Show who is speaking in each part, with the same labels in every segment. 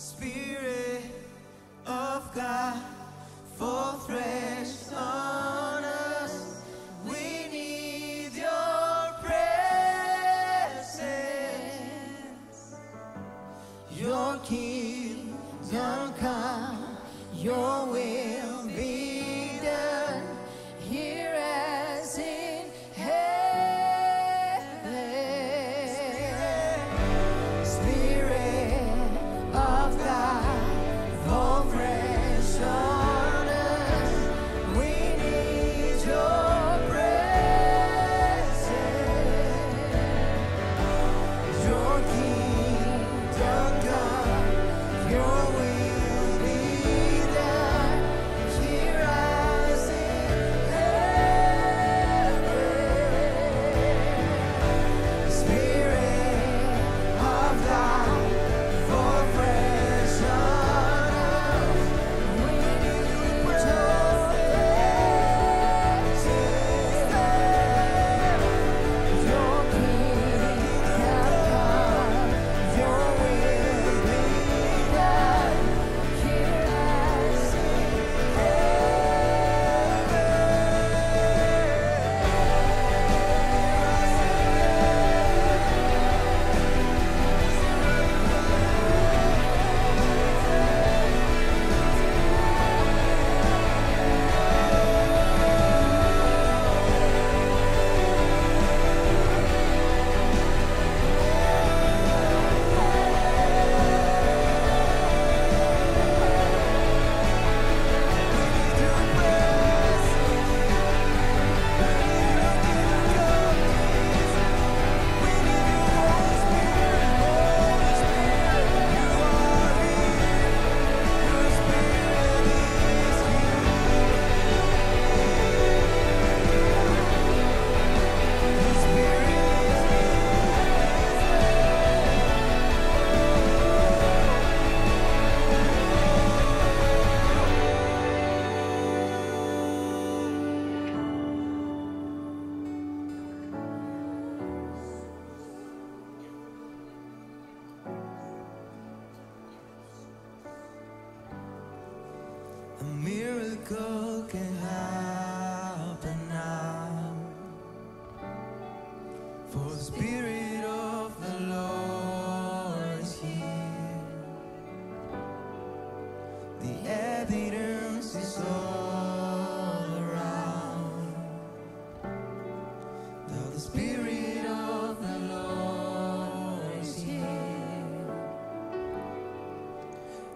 Speaker 1: Spirit of God, fall fresh on us. We need your presence. Your kingdom come, your will be done, here as in heaven. Spirit of God, fall fresh on us. We need your presence. Your kingdom come, your will be done, here as in heaven. Spirit of God, fall fresh on us. We need your presence. Your kingdom come, your will be done, here as in a miracle can happen now, for the Spirit of the Lord is here. The evidence is all around that the Spirit of the Lord is here.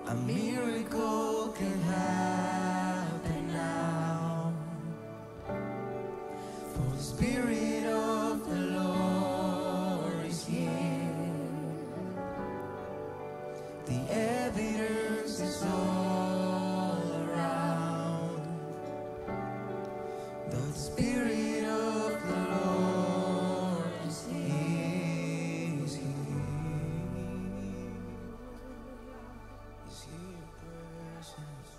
Speaker 1: A miracle can happen now, for the Spirit of the Lord is here. The evidence is all around that the Spirit of the Lord is here. Is here. Is here, presence,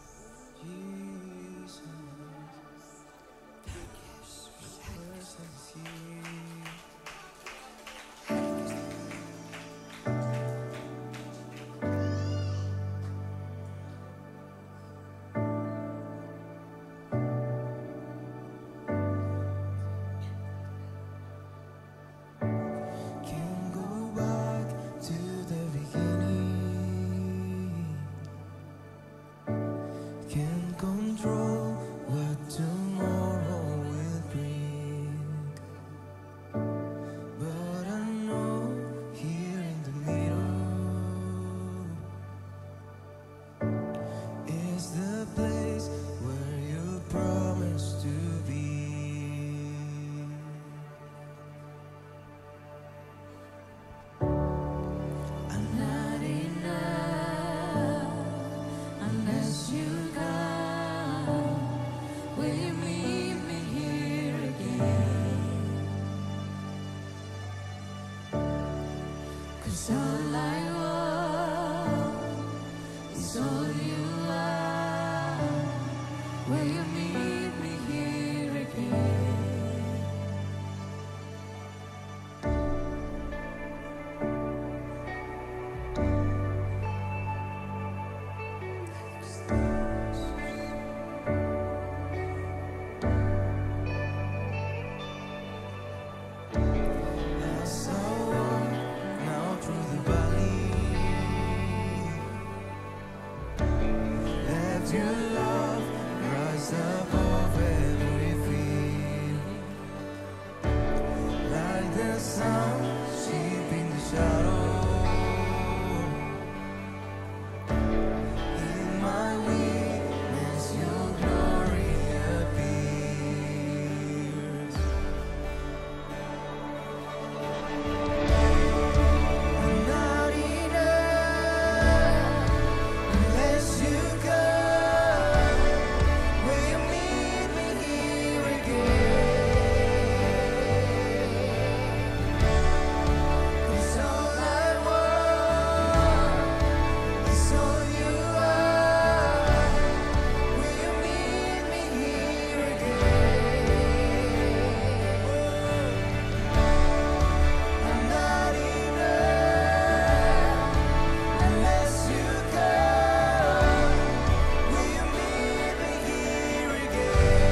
Speaker 1: Jesus. Presence here. Can't go back to the beginning. Can't control what tomorrow will bring. But I know here in the middle is the place where you promised to be. I'm not enough unless you come. Will you meet me here again? 'Cause all I want is all you are. Will you meet me here again? your love rise above every fear. Like the sun, shaping the shadow. In my weakness, your glory appears. I'm not enough unless you come. Will you meet me here again? 'Cause all I want is all you are. Will you meet me here again? I'm not enough unless you come. Will you meet me here again?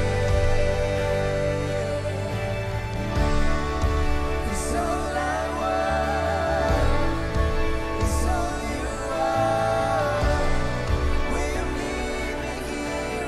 Speaker 1: 'Cause all I want is all you are. Will you meet me here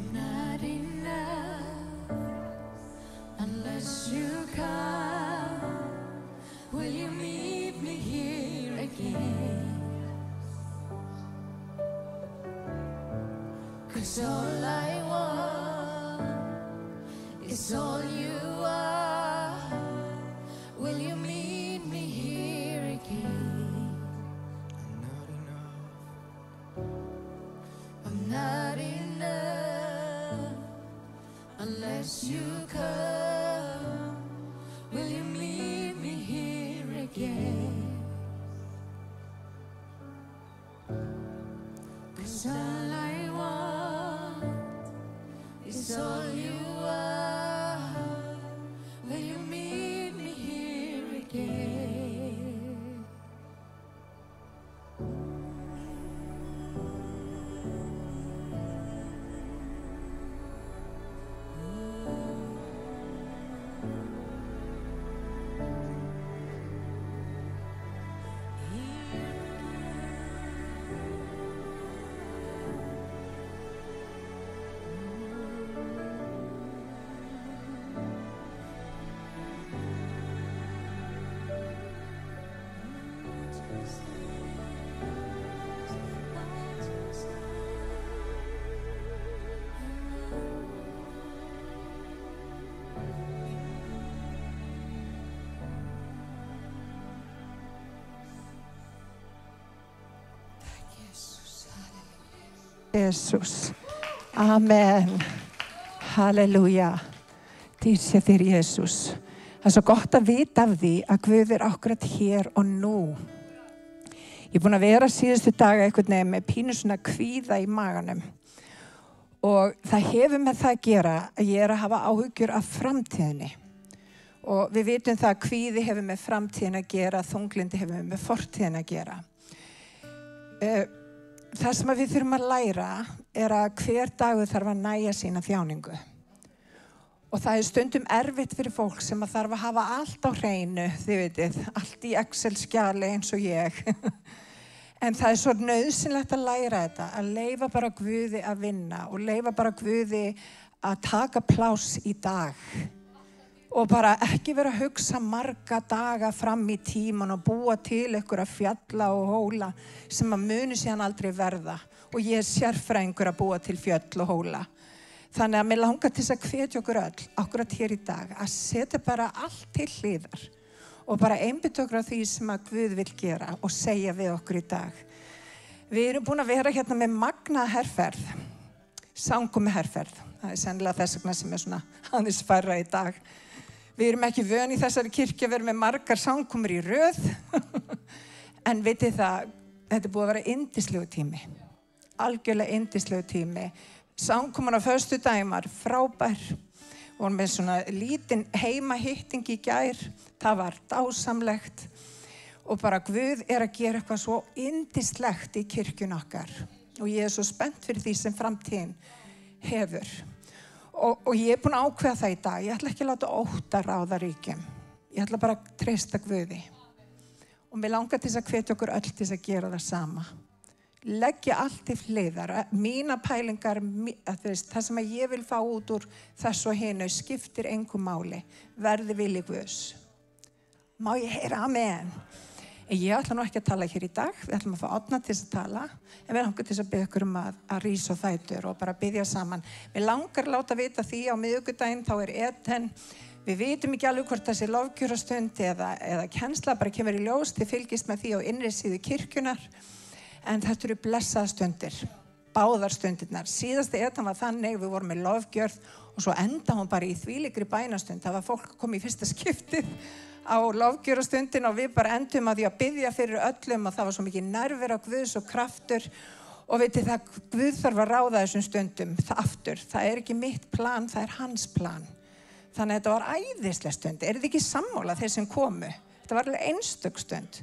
Speaker 1: I'm not enough unless you come. Will you meet me here again? 'Cause all I want is all you are. Will you meet me here again? I'm not enough unless you come. Will you meet me here again? 'Cause all I want is all you are. Will you meet me here again?
Speaker 2: Jesus. Amen. Halleluja. Dýr sé þér, Jesus. Það svo gott að vita af því að Guð akkurat hér og nú. Ég búin að vera síðustu daga einhvern veginn með pínu svona kvíða í maganum. Og það hefur með það að gera að ég að hafa áhyggjur af framtíðinni. Og við vitum það að kvíði hefur með framtíðin að gera, þunglindi hefur með fortíðin að gera. Það sem við þurfum að læra að hver dagur þarf að næja sína þjáningu. Og það stundum erfitt fyrir fólk sem að þarf að hafa allt á hreinu, þið vitið, allt í Excel-skjali eins og ég. En það svo nauðsynlegt að læra þetta, að leyfa bara Guði að vinna og leyfa bara Guði að taka pláss í dag. Og bara ekki vera að hugsa marga daga fram í tíman og búa til einhverja fjalla og hóla sem að muni síðan aldrei verða. Og ég sérfræðingur að búa til fjöll og hóla. Þannig að mér langar til að hvetja okkur öll, akkurat hér í dag, að setja bara allt til hliðar og bara einbytta okkur á því sem að Guð vil gera og segja við okkur í dag. Við erum búin að vera hérna með magnaða herferð, samkomuherferð. Það sennilega þess vegna sem svona aðeins færra í dag. Við erum ekki vön í þessari kirkju að vera með margar samkomur í röð. En vitið það, þetta búið að vera yndislegu tími. Algjörlega yndislegu tími. Samkoman á föstudaginn var frábær. Vorum með svona lítinn heimahitting í gær. Það var dásamlegt. Og bara Guð að gera eitthvað svo yndislegt í kirkjun okkar. Og ég svo spennt fyrir því sem framtíðin hefur. Og ég búin að ákveða það í dag. Ég ætla ekki að láta ótta ráða ríkjum. Ég ætla bara að treysta Guði. Og mér langar til að hvetja okkur öll til að gera það sama. Leggja allt til hliðar. Mína pælingar, það sem ég vil fá út úr þess og hinu, skiptir engu máli. Verði vilji Guðs. Má ég heyra amen? Ég ætla nú ekki að tala hér í dag. Við ætlum að fá Árna til að tala. En við langar til að biðja ykkur að rísa á fætur og bara biðja saman. Við langar að láta vita því á miðvikudaginn, þá Eden. Við vitum ekki alveg hvort það sé lofgjörastund eða kennsla, bara kemur í ljós. Þið fylgist með því á innri síðu kirkjunar. En þetta eru blessaða stundir. Báðar stundirnar. Síðasta Eden var þannig, við vorum með lofgjörð og svo enda hún bara í þvílíkri bænastund. Það var fólk að koma í fyrsta skiptið á lofgjörastundin og við bara endum að því að biðja fyrir öllum og það var svo mikið nærvera á Guðs og kraftur og veitir það, Guð þarf að ráða þessum stundum aftur. Það ekki mitt plan, það hans plan. Þannig að þetta var æðisleg stund. Þið ekki sammála þeir sem komu? Þetta var alveg einstök stund.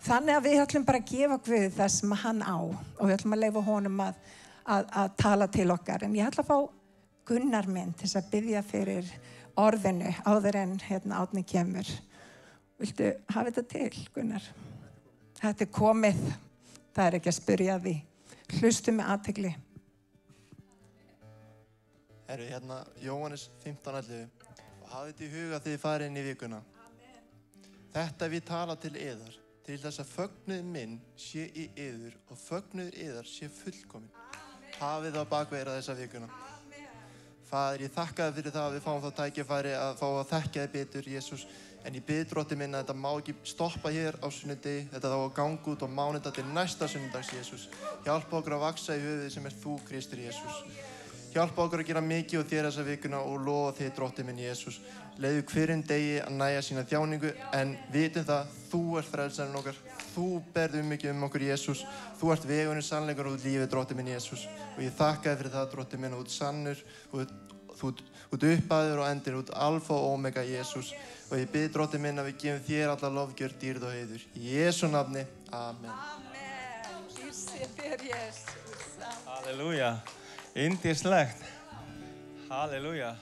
Speaker 2: Þannig að við ætlum bara að gefa Guð það sem hann á og við ætlum að leyfa honum að tala til okkar. En ég ætla að fá Gunnar minn til að biðja fyrir orðinu áður en Árni kemur. Viltu hafa þetta til, Gunnar? Þetta komið. Það ekki að spyrja því. Hlustu með athygli.
Speaker 3: Jóhannes 15:11 og hafið þetta í huga þegar þið farið inn í vikuna. Þetta við tala til yðar, til þess að fögnuður minn sé í yður og fögnuður yðar sé fullkomin. Hafið það bakveira þessa vikuna. Faðir, ég þakka þér fyrir það að við fáum þá tækifæri að fá að þekkja þig betur, Jesús. En ég bið Drottinn minn að þetta má ekki stoppa hér á sunnudegi, þetta þá að ganga út á mánudag til næsta sunnudags, Jesús. Hjálpa okkur að vaxa í höfuðið sem þú, Kristur, Jesús. Hjálpa okkur að gera mikið og þér þessa vikuna og lofa þig, Drottinn minn, Jesús. Leyfðu hverjum degi að næja sína þjáningu, en vitum það, þú frelsarinn okkar. Þú berð mikið okkur, Jesús. Þú vegurinn, sannleikurinn og lífið, Drottinn minn, Jesús. Og ég þakka þér fyrir það, Drottinn minn, og þú sannur, þú upphæður og endir, út alfa og omega, Jesús. Og ég bið Drottinn minn að við gefum þér alla lofgjörð, dýrð og heiður. Í Jesú nafni, amen.
Speaker 2: Amen. Ísir þér, Jesús.
Speaker 4: Halleluja. Yndislegt. Halleluja.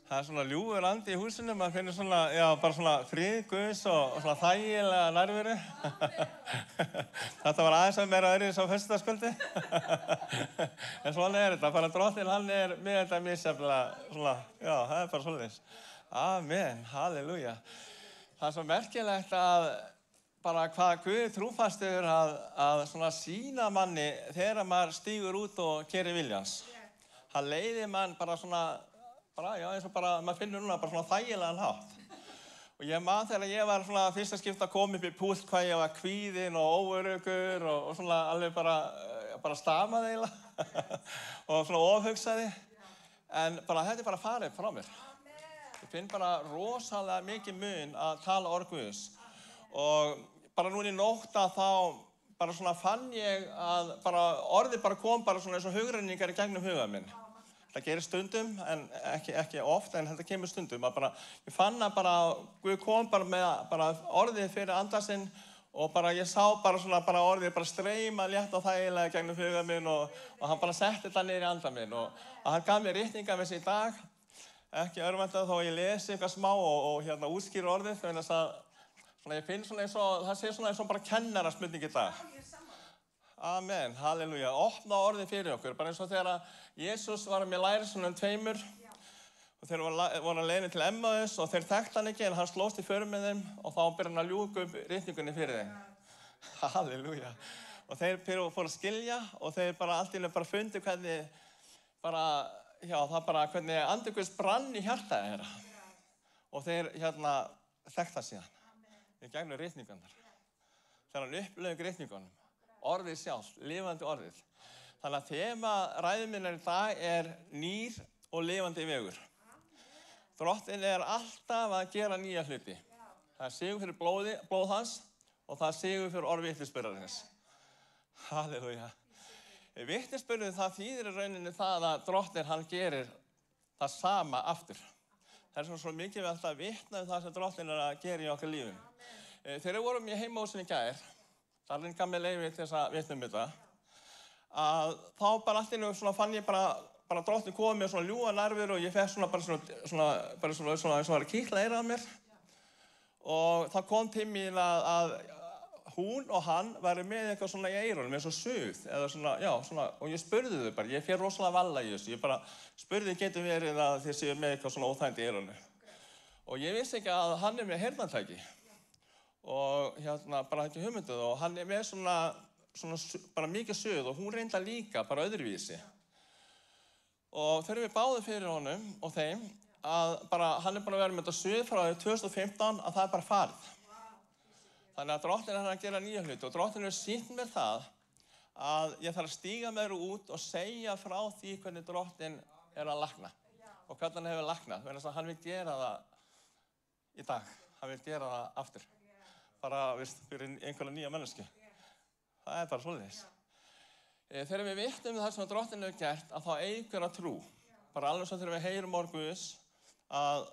Speaker 4: Það svona ljúfur andi í húsinu, maður finnur svona, bara svona frið Guðs og svona þægilega nærveru. Þetta var aðeins að meira öðruvísi á föstudagskvöldi. En svona þetta, bara Drottinn, hann með þetta misjafnlega, svona, það bara svoleiðis. Amen, halleluja. Það svo merkilegt að bara hvað Guð trúfastur að svona sýna manni þegar maður stígur út og gerir viljans. Hann leiðir mann bara svona, eins og bara, maður finnur núna bara svona þægilegan hátt. Og ég man þegar ég var svona fyrsta skipti að koma upp í púlt hvað ég var kvíðinn og óöruggur og svona alveg bara stamaði eiginlega og svona ofhugsaði. En þetta bara farið frá mér. Ég finn bara rosalega mikið mun að tala orð Guðs. Og bara núna í nótt að þá bara svona fann ég að orðið bara kom bara svona eins og hugrenningar í gegnum hugað minn. Það gerir stundum, en ekki oft, en þetta kemur stundum. Ég fann að Guð kom með orðið fyrir andasinn og ég sá orðið streyma létt og þægilega gegnum hugað minn og hann setti þetta niður í andan minn og hann gaf mér ritningar með þessi í dag. Ekki örvænta þó ég lesi eitthvað smá og útskýri orðið, þannig að ég finn eins og, það sé eins og kennaraspurning í dag. Amen, halleluja. Opna orðið fyrir okkur, bara eins og þegar Jesús var með lærisveinum tveimur og þeir voru að leiðinni til Emmaus og þeir þekktu hann ekki en hann slóst í för með þeim og þá byrjaði hann að ljúka upp ritningunni fyrir þeim. Halleluja. Og þeir fóru að skilja og þeir allt í einu fundu hvernig hvernig andi Guðs brann í hjartaði þeirra. Og þeir þekktu það síðan. Í gegnum ritningarnar. Þegar hann upplöfði ritningunum. Orðið sjálft, lifandi orðið. Þannig að þema ræðu minnar í dag nýr og lifandi vegur. Drottinn alltaf að gera nýja hluti. Það sigur fyrir blóð hans og það sigur fyrir orð vitnisburðarins. Halleluja. Vitnisburður það þýðir í rauninni það að Drottinn hann gerir það sama aftur. Það svo mikilvægt að vitna það sem Drottinn að gera í okkar lífum. Þegar við vorum í heimahúsinu í gær, Darlinn gaf mér leyfi til þess að vitna þetta, að þá allt í einu fann ég Drottinn komið með ljúga nærveru og ég fekk eins og var að kitla eyrað á mér. Og það kom til mín að hún og hann væri með eitthvað í eyrunum, eins og suð, og ég spurði þau bara, ég fer rosalega varlega í þessu, ég spurði getur verið að þið séu með eitthvað óþægindi í eyrunum. Og ég vissi ekki að hann með heyrnartæki. Og ekki hugmynduð og hann með mikið suð og hún reynda líka öðruvísi. Og þegar við báðum fyrir honum og þeim að hann búinn að vera með þetta suð frá 2015 að það farið. Þannig að Drottinn að gera nýja hluti og Drottinn hefur sýnt mér það að ég þarf að stíga mér út og segja frá því hvernig Drottinn að lækna og hvernig hann hefur læknað. Þannig að hann vil gera það í dag, hann vil gera það aftur. Fyrir einhverja nýja mennesku. Það svoleiðis. Þegar við vittum það sem Drottinn hefur gert, að þá eykur að trú. Alveg svo þegar við heyrum orð Guðs, að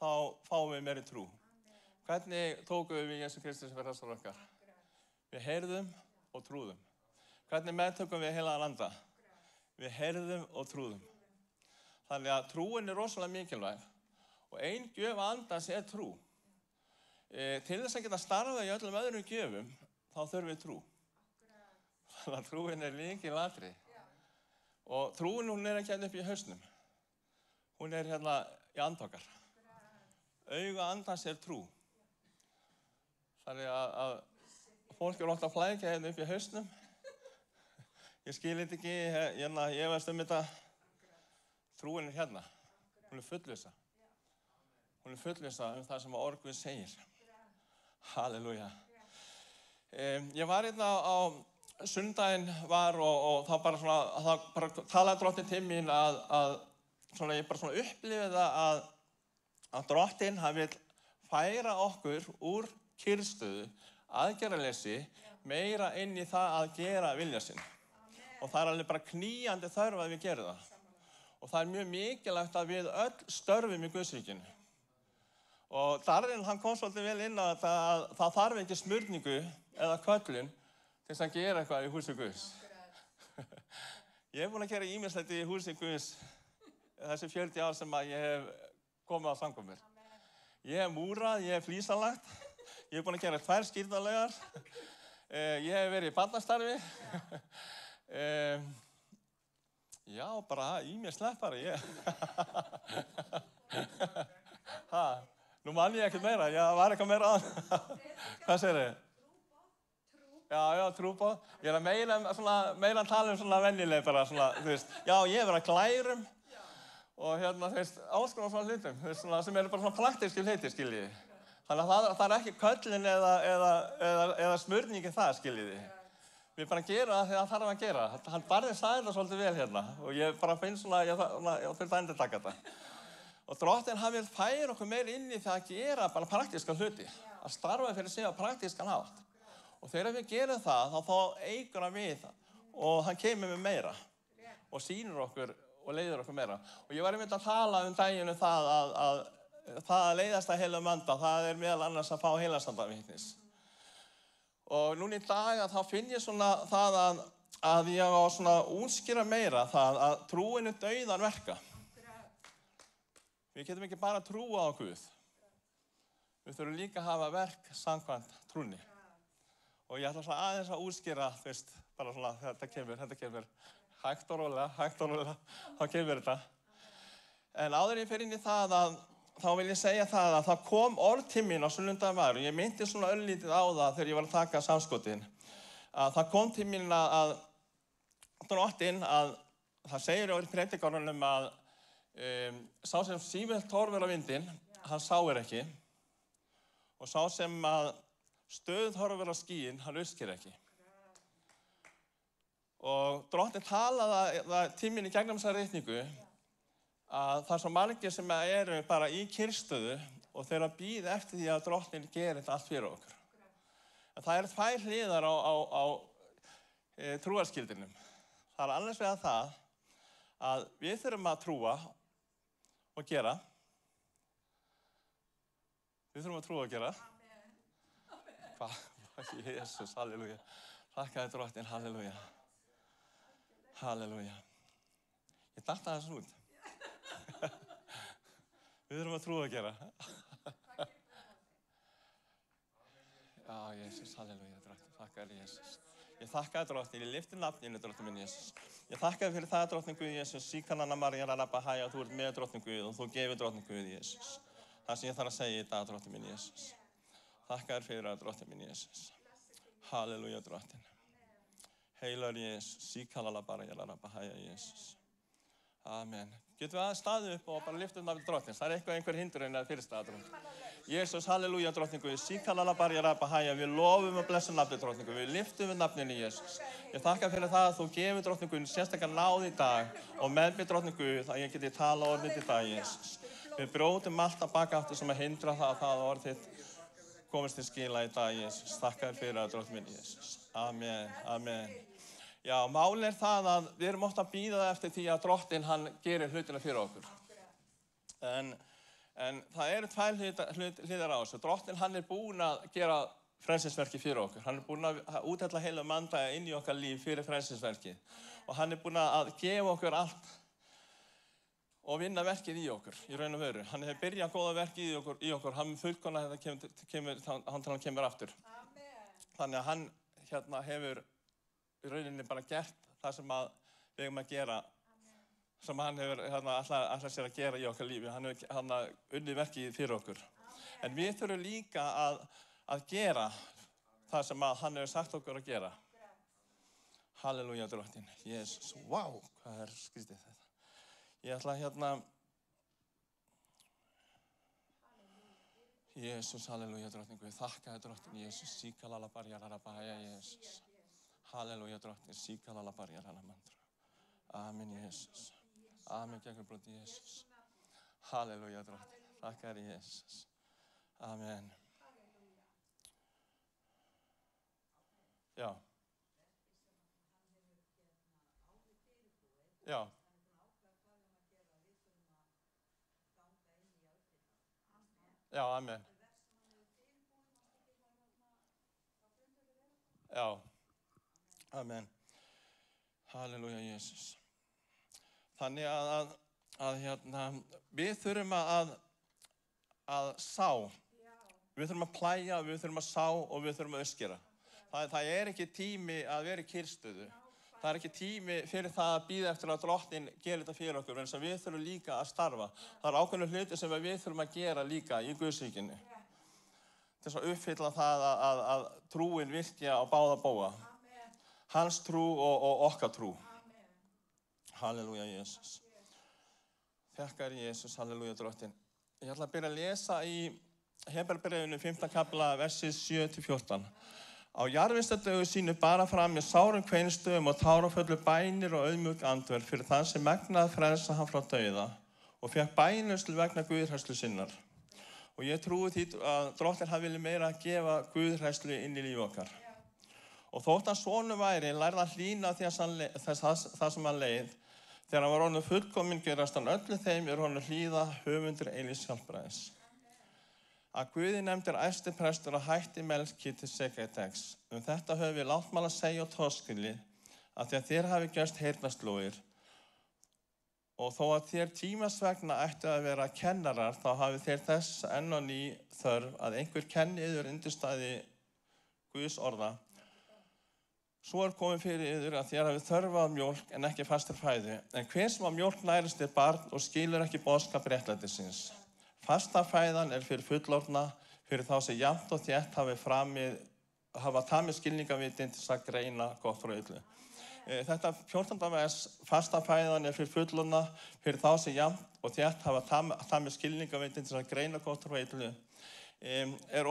Speaker 4: þá fáum við meiri trú. Hvernig tókum við Jesú Kristi sem frelsara okkar? Við heyrðum og trúðum. Hvernig meðtökum við heilagan anda? Við heyrðum og trúðum. Þannig að trúin rosalega mikilvæg. Og ein gjöf andans trú. Til þess að geta starfað í öllum öðrum gjöfum, þá þurfum við trú. Þannig að trúin lykilatriði. Og trúin hún ekki upp í hausnum. Hún í andokar. Auga andans trú. Þannig að fólk oft að flækja upp í hausnum. Ég skil þetta ekki, ég veist þetta. Trúin hérna. Hún fullvissa. Hún fullvissa það sem orð Guðs segir. Halleluja. Ég var á sundaginn og þá talaði Drottinn til mín að ég upplifði það að Drottinn hann vill færa okkur úr kyrrstöðu, aðgerðaleysi, meira inn í það að gera vilja sinn. Og það alveg knýjandi þörf að við gerum það. Og það mjög mikilvægt að við öll störfum í Guðsríkinu. Og Darlinn hann kom svolítið vel inn að það þarf ekki smurningu eða köllun til þess að gera eitthvað í húsi Guðs. Ég búinn að gera ýmislegt í húsi Guðs þessi 40 ár sem ég hef komið á samkomur. Ég hef múrað, ég hef flísalagt, ég hef búinn að gera 2 skírnarlaugar, ég hef verið í barnastarfi. Já, ýmislegt Nú man ég ekkert meira, var eitthvað meira að. Hvað segir þið? Já, trúboð. Ég að meira að tala venjuleg Já, ég hef verið að klærum og alls konar hlutum, sem eru praktískir hlutir, skiljiði. Þannig að það ekki köllin eða smörningin það, skiljiði. Við bara gerum það þegar það þarf að gera. Hann barði sagði það svolítið vel hérna og ég bara finn svona, ég þurfti að endurtaka þetta. Og Drottinn hann vil færa okkur meir inn í það að gera bara praktíska hluti. Að starfa fyrir sig á praktískan hátt. Og þegar við gerum það, þá eykur hann við og hann kemur með meira. Og sýnir okkur og leiðir okkur meira. Og ég var einmitt að tala daginn það að leiðast að heilum anda, það meðal annars að fá heilagsandavitnis. Og núna í dag þá finn ég svona það að ég á svona útskýra meira það að trúin dauðan verka. Við getum ekki bara trúa á Guð. Við þurfum líka að hafa verk samkvæmt trúnni. Og ég ætla svona aðeins að útskýra, bara svona þetta kemur. Hægt og rólega, þá kemur þetta. En áður ég fer inn í það þá vil ég segja það að það kom orð til mín á sunnudaginn og ég myndi svona örlítið á það þegar ég var að taka samskotin. Að það kom til mín að Drottinn að það segir í predikarunum að sá sem sífellt horfir á vindinn, hann sáir ekki. Og sá sem að stöðugt horfir á skýin, hann uppskýr ekki. Og Drottinn talaði til mín í gegnum þessa ritningu að það svo margir sem eru bara í kyrrstöðu og þeir að bíða eftir því að Drottinn gerir þetta allt fyrir okkur. En það tvær hliðar á trúarskildinum. Það annars vegar það að við þurfum að trúa og gera. Við þurfum að trúa og gera. Hvað? Jesús, halleluja. Þakka þér Drottinn, halleluja. Halleluja. Ég datt aðeins út. Við þurfum að trúa að gera. Já, Jesús, halleluja, Drottinn, þakka þér, Jesús. Ég þakka þér, Drottinn, ég lyfti nafninu, Drottinn minn, Jesús. Ég þakka þér fyrir það, Drottinn Guð, Jesús, síkanana María Raraba Hæja, þú ert með Drottinn Guð og þú gefur Drottinn Guð, Jesús. Það sem ég þarf að segja í dag, Drottinn minn, Jesús. Þakka þér fyrir það, Drottinn minn, Jesús. Halleluja, Drottinn. Heilar Jesús, síkanana María Raraba Hæja, Jesús. Amen. Getum við aðeins staðið upp og bara lyfta nafnið Drottins. Það einhver hindrun eða fyrirstaða Drottinn. Jesús, halleluja, Drottinn Guð. Síkanana María Raraba Hæja. Við lofum og blessum nafnið Drottinn Guð. Við lyftum við nafninu Jesús. Ég þakka fyrir það að þú gefur Drottinn Guð sérstaklega náð í dag og meðbyr Drottinn Guð að ég geti tala orðið í dag, Jesús. Við brjótum allt að baka aftur sem að hindra það orð þitt komist til skila í dag, Jesús. Þakka þér fyrir það, Drottinn minn, Jesús. Amen, amen. Já, málið það að við erum oft að bíða eftir því að Drottinn hann gerir hlutina fyrir okkur. En það eru tvær hliðar á þessu. Drottinn hann búinn að gera frelsisverki fyrir okkur. Hann búinn að úthella heilum anda inn í okkar líf fyrir frelsisverkið. Og hann búinn að gefa okkur allt og vinna verkið í okkur, í raun og veru. Hann hefur byrjað góða verkið í okkur. Hann fullkomna þetta hann kemur aftur. Þannig að hann hefur í rauninni bara gert það sem við eigum að gera, sem hann hefur alltaf sér að gera í okkar lífi. Hann hefur unnið verkið fyrir okkur. En við þurfum líka að gera það sem hann hefur sagt okkur að gera. Halleluja, Drottinn. Jesús, vá, hvað skrítið þetta. Ég ætla Jesús, halleluja, Drottinn Guð. Þakka þér, Drottinn, Jesús. Síkalala María Raraba Hæja, Jesús. Halleluja, Drottinn, síkalala María Raraba Hæja. Amen, Jesús. Amen, gegnum blóði Jesús. Halleluja, Drottinn. Þakka þér, Jesús. Amen. Já. Já. Já, amen. Já, amen. Halleluja, Jesús. Þannig að við þurfum að sá. Við þurfum að plæja, við þurfum að sá og við þurfum að uppskera. Það ekki tími að vera í kyrrstöðu. Það ekki tími fyrir það að bíða eftir að Drottinn gerir þetta fyrir okkur, en við þurfum líka að starfa. Það ákveðnu hluti sem við þurfum að gera líka í Guðsríkinu. Til þess að uppfylla það að trúin virkja á báða bóga. Hans trú og okkar trú. Halleluja, Jesús. Þakka þér, Jesús, halleluja, Drottinn. Ég ætla að byrja að lesa í Hebreabréfinu 5. kafla, versi 7-14. Á jarðvistardögu sínu bara fram með sárum kveinstöfum og táraföllu bænir og auðmjúk andvörf fyrir þann sem megnaði frelsa hann frá dauða og fekk bænlausn vegna guðhræðslu sinnar. Og ég trúi því að Drottinn hafi viljað meira að gefa guðhræðslu inn í líf okkar. Og þótt hann sonur væri, lærði hann hlýna það sem hann leið. Þegar hann var orðinn fullkominn gerast hann öllu þeim honum hlýða höfundur eilífs hjálpræðis. Að Guði nefndir æðsti prestur að hætti Melkísedeks. Þetta höfum við látmál að segja og torskilið, að því að þér hafi gerst heyrnarslóðir. Og þó að þér tímans vegna ættu að vera kennarar, þá hafi þér þess enn og ný þörf að einhver kenni yður undirstæði Guðs orða. Svo komið fyrir yður að þér hafi þörf á mjólk en ekki fastar fæðu. En hver sem á mjólk nærist er barn og skilur ekki boðskap réttlætisins. Fasta fæðan fyrir fullorðna, fyrir þá sem jafnt og þétt hafa tamið skilningavitin til að greina gott frá illu. Þetta 14. vers, fasta fæðan fyrir fullorðna, fyrir þá sem jafnt og þétt hafa tamið skilningavitin til að greina gott frá illu. Það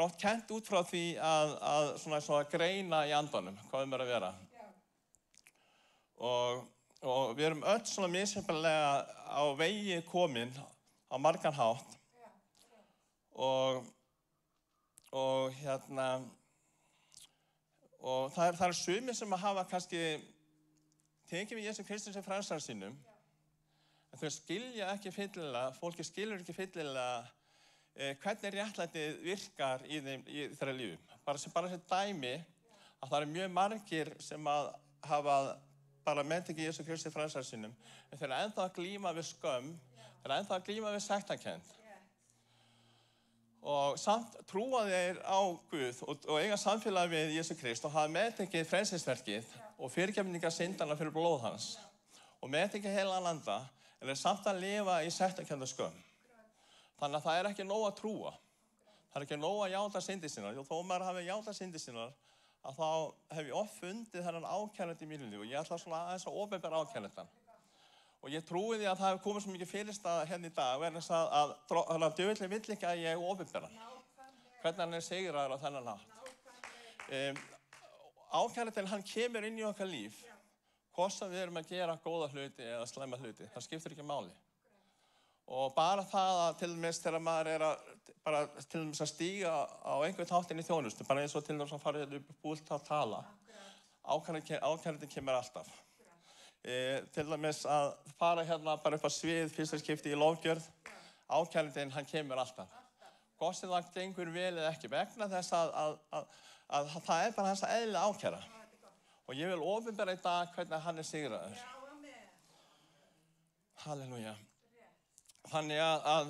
Speaker 4: oft kennt út frá því að greina í andanum, hvað að vera. Og við erum öll svona misjafnlega á vegi komin á margan hátt og það er sumir sem að hafa kannski tekið við Jesú Kristi sem frelsara sínum en þau skilja ekki fyllilega, fólki skilur ekki fyllilega hvernig réttlætið virkar í þeirra lífum. Bara sem dæmi að það eru mjög margir sem að hafa bara meint ekki Jesú Kristi frelsara sínum, en þeir eru ennþá að glíma við skömm, þeir eru ennþá að glíma við sektarkennd. Og samt trúa þeir á Guð og eiga samfélag við Jesú Krist og hafa meðtekið frelsisverkið og fyrirgefningar syndanna fyrir blóð hans og meðtekið heilagan anda, en þeir samt að lifa í sektarkennd og skömm. Þannig að það er ekki nóg að trúa. Það er ekki nóg að játa syndir sínar. Þó maður hafi játað syndir sínar, að þá hef ég oft fundið þennan ákærleika í mínu lífi og ég ætla svona aðeins að opinbera ákærleikann. Og ég trúi því að það hefur komið svo mikið fyrirstaða hérna í dag vegna þess að djöfullinn vill ekki að ég opinbera hann. Hvernig hann sigraður á þennan hátt. Ákærleikinn hann kemur inn í okkar líf, hvort sem við erum að gera góða hluti eða slæma hluti, það skiptir ekki máli. Og bara það að til dæmis þegar maður að stíga á einhvern hátt inn í þjónustu, bara eins og til dæmis að fara upp búlt að tala, ákærleikinn kemur alltaf. Til dæmis að fara hérna bara upp á svið, fyrsta skipti í lofgjörð, ákærleikinn hann kemur alltaf. Hvort sem það gengur vel eða ekki, vegna þess að það er bara hans eðlilega ákæra. Og ég vil opinbera í dag hvernig hann sigraður. Halleluja. Þannig að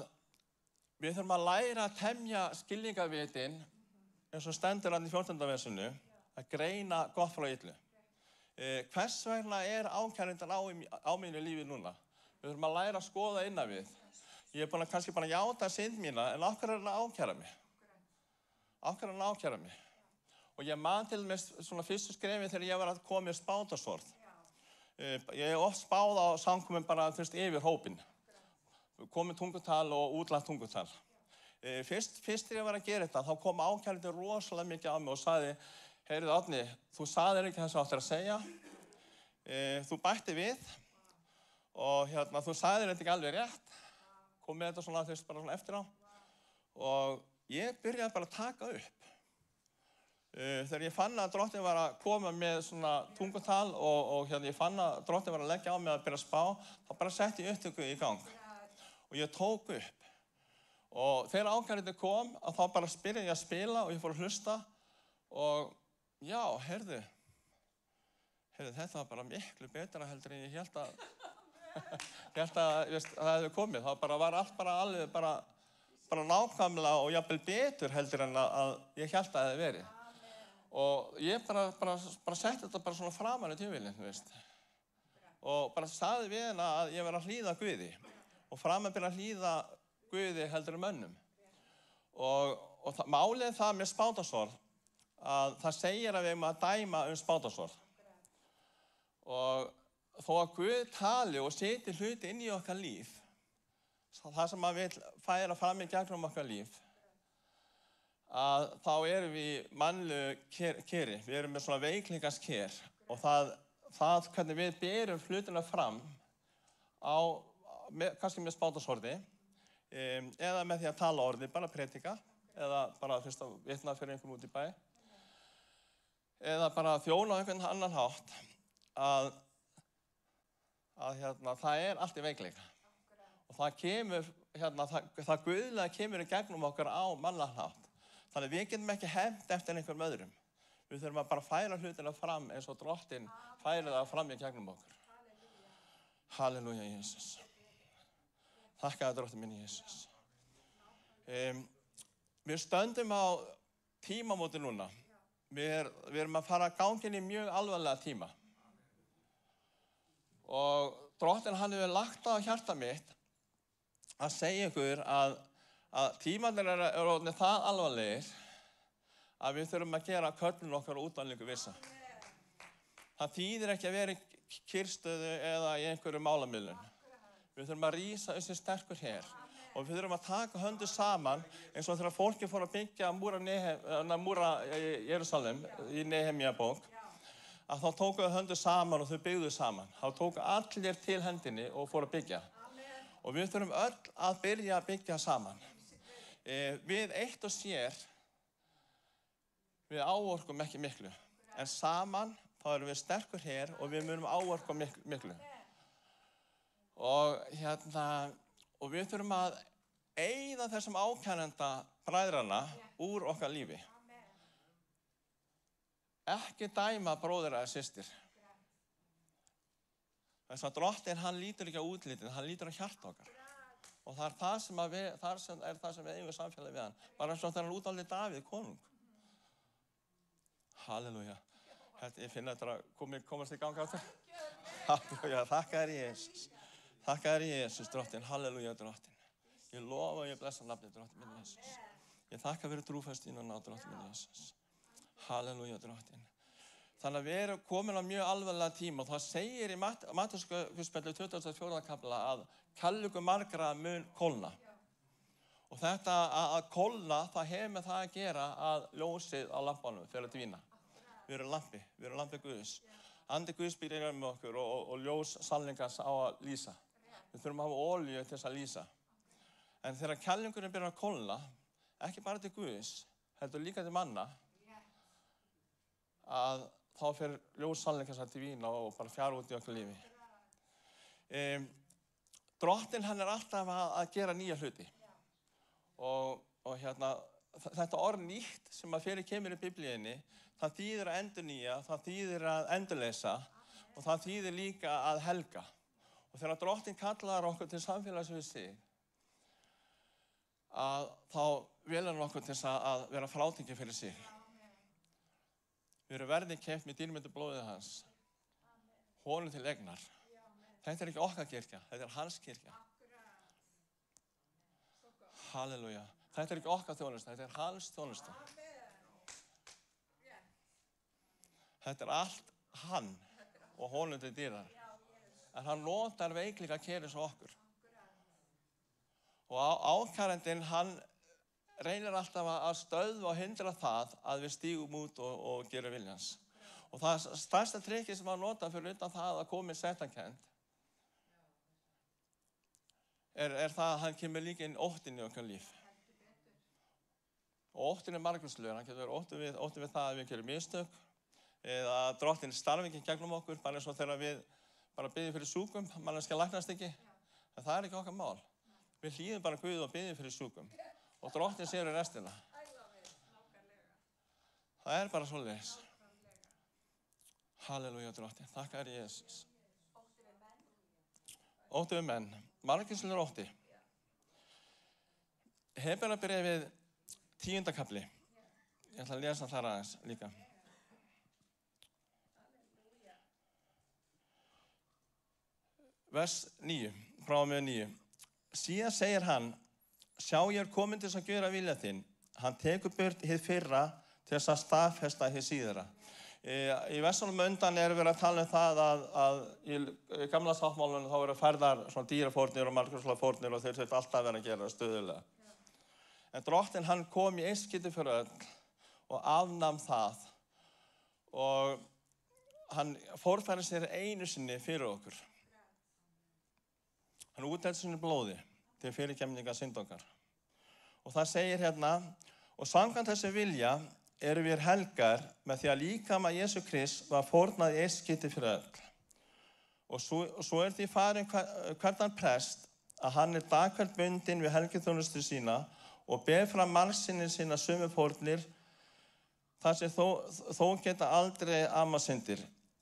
Speaker 4: við þurfum að læra að temja skilningavitin eins og stendur hann í 14. versinu, að greina gott frá illu. Hvers vegna er ákærleikan á mínu lífi núna? Við þurfum að læra að skoða innan við. Ég er kannski bara að játa synd mína, en af hverju er hann að ákæra mig? Af hverju er hann að ákæra mig? Og ég man til dæmis svona fyrstu skrefin þegar ég var að koma með spátasorð. Ég hef oft spáð á samkomum bara yfir hópinn. Komið tungutal og útlægt tungutal. Fyrst þegar ég var að gera þetta, þá kom ákærleikinn rosalega mikið á mig og sagði, heyrðu Árni, þú sagðir ekki það sem þú áttir að segja, þú bætti við og þú sagðir þetta ekki alveg rétt, kom með þetta bara svona eftir á og ég byrjaði bara að taka upp. Þegar ég fann að Drottinn var að koma með svona tungutal og ég fann að Drottinn var að leggja á mig að byrja að spá, þá bara setti ég upptöku í gang. Og ég tók upp. Og þegar ákærleikinn kom, að þá bara byrjaði ég að spila og ég fór að hlusta og já, heyrðu, þetta var bara miklu betra heldur en ég hélt að það hefði komið. Það var allt alveg bara nákvæmlega og jafnvel betur heldur en að ég hélt að það hefði verið. Og ég bara setti þetta bara svona framan í djöfulinn, og bara sagði við hana að ég var að hlýða Guði. Og framan byrja að hlýða Guði heldur en mönnum. Og málið það með spátasorð, að það segir að við erum að dæma spátasorð. Og þó að Guð tali og seti hluti inn í okkar líf, það sem maður vil færa fram í gegnum okkar líf, að þá erum við í mannlegu keri. Við erum með svona veikleikasker og það hvernig við berum hlutina fram kannski með spátasorði eða með því að tala orði, bara predika eða bara fyrst að vitna fyrir einhverjum út í bæ eða bara þjóna á einhvern annan hátt að það er allt í veikleika. Og það kemur, það guðlega kemur í gegnum okkar á mannanhátt. Þannig að við getum ekki hefnt eftir einhverjum öðrum. Við þurfum að bara færa hlutina fram eins og Drottinn færir það fram í gegnum okkur. Halleluja, Jesus. Þakka þér, Drottinn minn, Jesus. Við stöndum á tímamóti núna. Við erum að fara að ganga inn í mjög alvarlega tíma. Og Drottinn hann hefur lagt á hjarta mitt að segja ykkur að tímarnir eru orðnir það alvarlegir að við þurfum að gera köllun okkar og útvalningu vissa. Það þýðir ekki að vera í kyrrstöðu eða í einhverju málamiðlun. Við þurfum að rísa þessi sterkur her og við þurfum að taka höndu saman eins og þegar fólki fór að byggja múra Jerúsalem í Nehemíja bók, að þá tóku þau höndu saman og þau byggðu saman. Þá tóku allir til hendinni og fóru að byggja. Og við þurfum öll að byrja að byggja saman. Við eitt og sér, við áorkum ekki miklu. En saman þá erum við sterkur her og við munum áorka miklu. Og við þurfum að eyða þessum ákennenda bræðrana úr okkar lífi. Ekki dæma bróðir eða systir. Þess að Drottinn, hann lítur ekki á útlitið, hann lítur á hjarta okkar. Og það er það sem við eigum samfélagi við hann. Bara eins og þegar hann útvaldi Davíð, konung. Halleluja. Ég finna þetta að komast í ganga áttur. Halleluja, þakka þér Jesus. Þakka þér Jesus, Drottinn. Halleluja, Drottinn. Ég lofa og ég blessa nafnið, Drottinn minn Jesus. Ég þakka fyrir trúfestínu og Drottinn minn Jesus. Halleluja, Drottinn. Þannig að við erum komin á mjög alvarlega tíma og það segir í Matthíusguðspjalli 24. kafla að kærleikur margra mun kólna. Og þetta að kólna, það hefur með það að gera að ljósið á lampanum fyrir að dvína. Við erum lampi Guðs. Andi Guðs býr innan með okkur og ljós sannleikans á að lýsa. Við þurfum að hafa olíu til þess að lýsa. En þegar kærleikurinn byrjar að kólna, ekki bara til Guðs, heldur líka til manna, að þá fyrir ljós sannleikans að dvína og bara fjara út í okkar lífi. Drottinn hann er alltaf að gera nýja hluti. Og þetta orð nýtt sem að fyrir kemur í Biblíunni, það þýðir að endurnýja, það þýðir að endurleysa og það þýðir líka að helga. Og þegar Drottinn kallar okkur til samfélags við sig, að þá velur hann okkur til að vera frátekið fyrir sig. Við erum verðið keypt með dýrmætu blóðið hans. Honum til eignar. Þetta er ekki okkar kirkja, þetta er hans kirkja. Halleluja. Þetta er ekki okkar þjónusta, þetta er hans þjónusta. Þetta er allt hann og honum til dýrar. En hann notar veikleika kerið svo okkur. Og ákærandinn, hann reynir alltaf að stöðva og hindra það að við stígum út og gerum viljans. Og það stærsta trikkið sem hann notar fyrir utan það að komi setankennd er það að hann kemur líka inn óttinn í okkar líf. Og óttinn er margvíslegur. Hann getur verið óttinn við það að við gerum mistök eða að Drottinn starfi ekki gegnum okkur, bara eins og þegar við bara biðjum fyrir sjúkum, manneskja læknast ekki. En það er ekki okkar mál. Við hlýðum bara Guð og biðjum fyrir sjúkum. Og Drottinn sér í restina. Það er bara svoleiðis. Halleluja, Drottinn. Þakka þér Jesus. Ótti við menn. Margvíslegur ótti. Hebreabréfið 10. kafli. Ég ætla að lesa þar aðeins líka. Vers 9, frá og með 9. Síðan segir hann, sjá ég er komin til þess að gjöra vilja þinn. Hann tekur burt hið fyrra til þess að staðfesta hið síðara. Í versunum undan verið að tala það að í gamla sáttmálunum þá verið færðar svona dýrafórnir og margar svona fórnir og þeir þurftu alltaf verið að gera stöðulega. En Drottinn hann kom í eitt skipti fyrir öll og afnam það og hann fórfæri sér einu sinni fyrir okkur. Hann útheldi sinni blóði til fyrirgefningar synd okkar. Og það segir hérna, og samkvæmt þessu vilja erum við helgar með því að líkama Jesú Krist var fórnað í eitt skipti fyrir öll. Og svo því farin hvernig prest að hann dagkvæmt bundinn við helgiþjónustu sína og ber fram margsinni sína sömu fórnir þar sem þó geta aldrei amað syndir.